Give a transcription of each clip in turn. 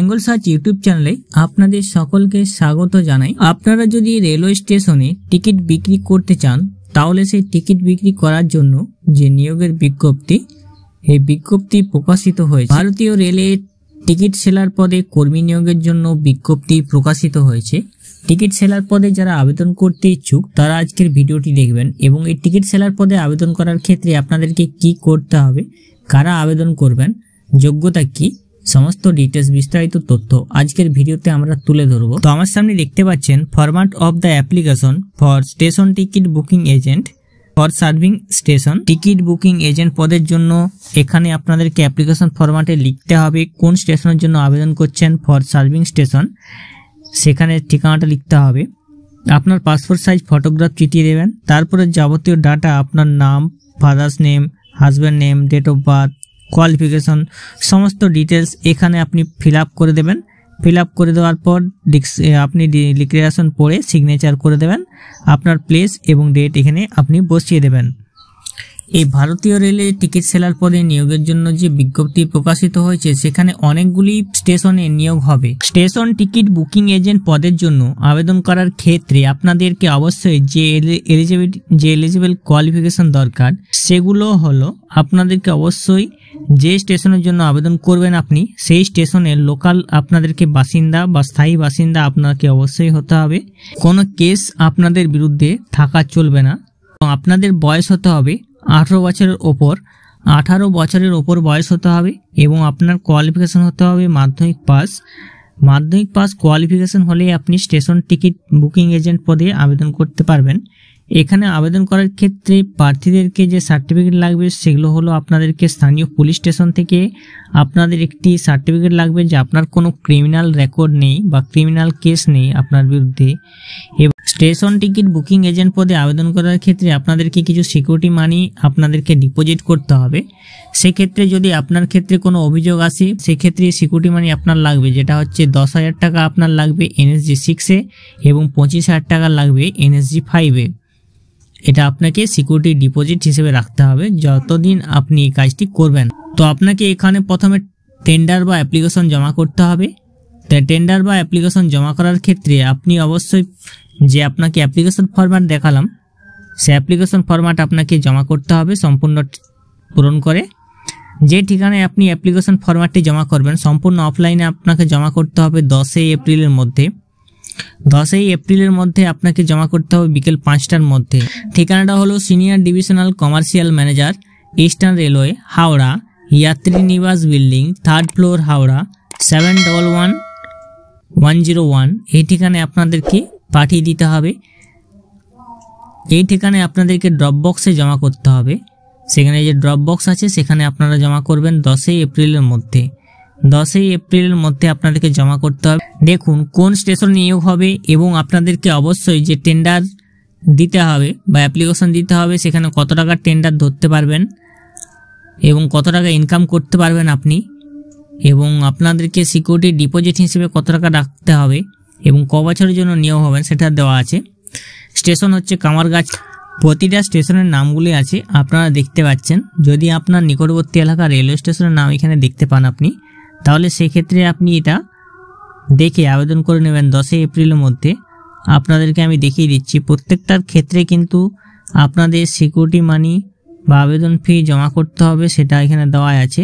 Bengal search YouTube চ্যানেলে আপনাদের সকলকে স্বাগত জানাই। আপনারা যদি রেলওয়ে স্টেশনে টিকিট বিক্রি করতে চান তাহলে সেই টিকিট বিক্রি করার জন্য যে নিয়োগের বিজ্ঞপ্তি, এই বিজ্ঞপ্তি প্রকাশিত হয়েছে। ভারতীয় রেলে টিকিট সেলার পদে কর্মী নিয়োগের জন্য বিজ্ঞপ্তি প্রকাশিত হয়েছে। টিকিট সেলার পদে যারা আবেদন করতে ইচ্ছুক তারা আজকের ভিডিওটি দেখবেন এবং এই টিকিট সেলার পদে আবেদন করার ক্ষেত্রে আপনাদেরকে কি করতে হবে, কারা আবেদন করবেন, যোগ্যতা কি, সমস্ত ডিটেলস বিস্তারিত তথ্য আজকের ভিডিওতে আমরা তুলে ধরব। তো আমার সামনে দেখতে পাচ্ছেন format of the application for station ticket booking agent for serving station ticket booking agent পদের জন্য এখানে আপনাদেরকে অ্যাপ্লিকেশন ফরম্যাটে লিখতে হবে কোন স্টেশনের জন্য আবেদন করছেন। ফর সার্ভিং স্টেশন সেখানে ঠিকানাটা লিখতে হবে, আপনার পাসপোর্ট সাইজ ফটোগ্রাফ চিঠিয়ে দেবেন, তারপরে যাবতীয় ডাটা আপনার নাম, father's name, husband name, date of birth, qualification সমস্ত ডিটেলস এখানে আপনি ফিল আপ করে দেবেন। ফিল আপ করে দেওয়ার পর আপনি ডিক্লারেশন পড়ে সিগনেচার করে দেবেন, আপনার প্লেস এবং ডেট এখানে আপনি বসিয়ে দেবেন। এই ভারতীয় রেলে টিকিট সেলার পদে নিয়োগের জন্য যে বিজ্ঞপ্তি প্রকাশিত হয়েছে সেখানে অনেকগুলি স্টেশনে নিয়োগ হবে। স্টেশন টিকিট বুকিং এজেন্ট পদের জন্য আবেদন করার ক্ষেত্রে আপনাদেরকে অবশ্যই যে এলিজিবল কোয়ালিফিকেশন দরকার সেগুলো হলো, আপনাদেরকে অবশ্যই যে স্টেশনের জন্য আবেদন করবেন আপনি সেই স্টেশনের লোকাল আপনাদেরকে বাসিন্দা বা স্থায়ী বাসিন্দা আপনাকে অবশ্যই হতে হবে। কোনো কেস আপনাদের বিরুদ্ধে থাকা চলবে না। আপনাদের বয়স হতে হবে 18 বছরের ওপর, 18 বছরের ওপর বয়স হতে হবে এবং আপনার কোয়ালিফিকেশন হতে হবে মাধ্যমিক পাস কোয়ালিফিকেশন হলে আপনি স্টেশন টিকিট বুকিং এজেন্ট পদে আবেদন করতে পারবেন। এখানে আবেদন করার ক্ষেত্রে প্রার্থীদেরকে যে সার্টিফিকেট লাগবে সেগুলো হলো আপনাদেরকে স্থানীয় পুলিশ স্টেশন থেকে আপনাদের একটি সার্টিফিকেট লাগবে যে আপনার কোনো ক্রিমিনাল রেকর্ড নেই বা ক্রিমিনাল কেস নেই আপনার বিরুদ্ধে। এবং স্টেশন টিকিট বুকিং এজেন্ট পদে আবেদন করার ক্ষেত্রে আপনাদেরকে কিছু সিকিউরিটি মানি আপনাদেরকে ডিপোজিট করতে হবে। সেক্ষেত্রে যদি আপনার ক্ষেত্রে কোনো অভিযোগ আসে সেক্ষেত্রে সিকিউরিটি মানি আপনার লাগবে, যেটা হচ্ছে 10,000 টাকা আপনার লাগবে NSG 6-এ এবং 25,000 টাকা লাগবে NSG 5-এ। এটা আপনাকে সিকিউরিটি ডিপোজিট হিসেবে রাখতে হবে যতদিন আপনি এই কাজটি করবেন। তো আপনাকে এখানে প্রথমে টেন্ডার বা অ্যাপ্লিকেশন জমা করতে হবে। তাই টেন্ডার বা অ্যাপ্লিকেশন জমা করার ক্ষেত্রে আপনি অবশ্যই যে আপনাকে অ্যাপ্লিকেশন ফরম্যাট দেখালাম সে অ্যাপ্লিকেশন ফরম্যাট আপনাকে জমা করতে হবে সম্পূর্ণ পূরণ করে। যে ঠিকানায় আপনি অ্যাপ্লিকেশন ফরম্যাটটি জমা করবেন সম্পূর্ণ অফলাইনে আপনাকে জমা করতে হবে 10 এপ্রিলের মধ্যে। 10 এপ্রিলের মধ্যে আপনাকে জমা করতে হবে বিকেল 5টার মধ্যে। ঠিকানাটা হলো senior divisional commercial manager, eastern railway, Howrah, यात्री निवास बिल्डिंग, 3rd फ्लोर, हावड़ा 711101। এই ঠিকানায় আপনাদেরকে পাঠিয়ে দিতে হবে। এই ঠিকানায় আপনাদেরকে ড্রপ বক্সে জমা করতে হবে। সেখানে যে ড্রপ বক্স আছে সেখানে আপনারা জমা করবেন 10 এপ্রিলের মধ্যে। 10 এপ্রিলের মধ্যে আপনাদেরকে জমা করতে হবে। দেখুন কোন স্টেশন নিয়োগ হবে এবং আপনাদেরকে অবশ্যই যে টেন্ডার দিতে হবে বা অ্যাপ্লিকেশন দিতে হবে সেখানে কত টাকা টেন্ডার ধরতে পারবেন এবং কত টাকা ইনকাম করতে পারবেন আপনি, এবং আপনাদেরকে সিকিউরিটি ডিপোজিট হিসেবে কত টাকা রাখতে হবে এবং ক বছরের জন্য নিয়োগ হবেন সেটা দেওয়া আছে। স্টেশন হচ্ছে কামারগাছ। প্রতিটা স্টেশনের নামগুলি আছে আপনারা দেখতে পাচ্ছেন। যদি আপনার নিকটবর্তী এলাকার রেলওয়ে স্টেশনের নাম এখানে দেখতে পান আপনি, তাহলে সেক্ষেত্রে আপনি এটা দেখে আবেদন করে নেবেন 10 এপ্রিলের মধ্যে। আপনাদেরকে আমি দেখিয়ে দিচ্ছি প্রত্যেকটার ক্ষেত্রে কিন্তু আপনাদের সিকিউরিটি মানি বা আবেদন ফি জমা করতে হবে সেটা এখানে দেওয়া আছে।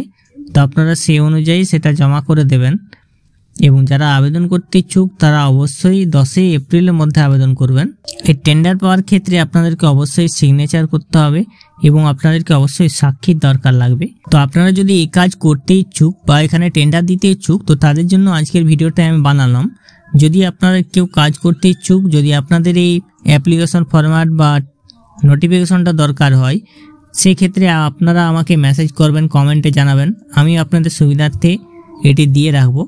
তো আপনারা সেই অনুযায়ী সেটা জমা করে দেবেন এবং যারা আবেদন করতে ইচ্ছুক তারা অবশ্যই 10 এপ্রিলের মধ্যে আবেদন করবেন। এই টেন্ডার পাওয়ার ক্ষেত্রে আপনাদেরকে অবশ্যই সিগনেচার করতে হবে এবং আপনাদেরকে অবশ্যই সাক্ষীর দরকার লাগবে। তো আপনারা যদি এই কাজ করতে ইচ্ছুক বা এখানে টেন্ডার দিতে ইচ্ছুক তো তাদের জন্য আজকের ভিডিওটা আমি বানালাম। যদি আপনারা কেউ কাজ করতে ইচ্ছুক, যদি আপনাদের এই অ্যাপ্লিকেশন ফরম্যাট বা নোটিফিকেশনটা দরকার হয় সেক্ষেত্রে আপনারা আমাকে মেসেজ করবেন, কমেন্টে জানাবেন, আমি আপনাদের সুবিধার্থে এটি দিয়ে রাখবো।